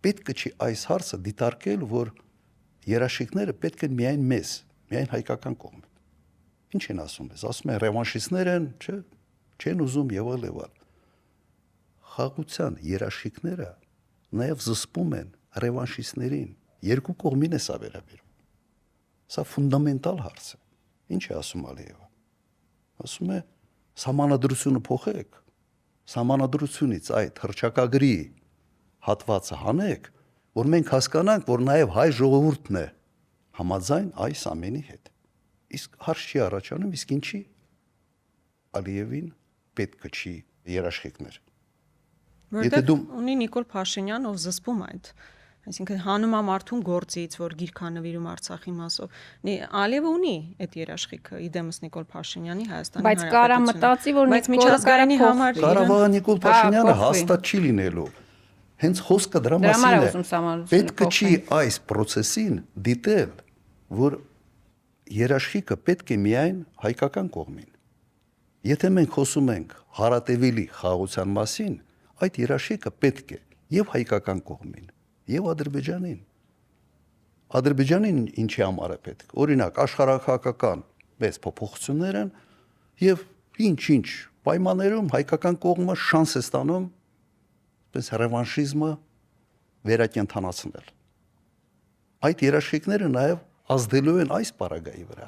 պետք չի այս հարցը դիտարկել, որ երաշխիքները պետք են միայն մեզ, միայն հայկական կողմին։ Ինչ են ասում ես, ասում են ռևանշիստներ են, չէ, չեն ուզում եւալ եւալ։ Խաղաղության երաշխիքները նաև զսպում են ռևանշիստներին, երկու կողմին է սա վերաբերում։ Սա ֆունդամենտալ հարց է։ Ինչ է ասում Ալիևը։ Ասում է սահմանադրությունը փոխեք, սահմանադրությունից այդ հռչակագրի հատվածը հանեք, որ մենք հասկանանք, որ նաև հայ ժողովուրդն է համաձայն այս ամենի հետ։ Իսկ հարց չի առաջանում, իսկ ինչի Ալիևին պետք չի երաշխիքներ։ Որտեղ ունի Նիկոլ Փաշինյան, ով զսպում այդ, այսինքն հանում է մարդուն գործից, որ գիրք է նվիրում Արցախի մասով։ Ալիևը ունի այդ երաշխիքը, իդեմս Նիկոլ Փաշինյանի Հայաստանի Բայց կարա մտածի, որ միջազգայինի համար Կարավաղ Նիկոլ Փաշինյանը հաստատ չի լինելու։ Հենց խոսքը դրա մասին է։ Պետք չի այս process-ին դիտել, որ երաշխիքը պետք է միայն հայկական կողմին։ Եթե մենք խոսում ենք հարատևելի խաղաղության մասին, այդ երաշխիքը պետք է եւ հայկական կողմին, եւ Ադրբեջանին։ Ադրբեջանին ինչի համար է պետք։ Օրինակ աշխարհակական մեծ փոփոխություններ են եւ ինչ պայմաններում հայկական կողմը շանս է ստանում պես ռևանշիզմը վերակենդանացնել։ Այդ երաշխիքները նաեւ ազդելու են այս պարագայի վրա։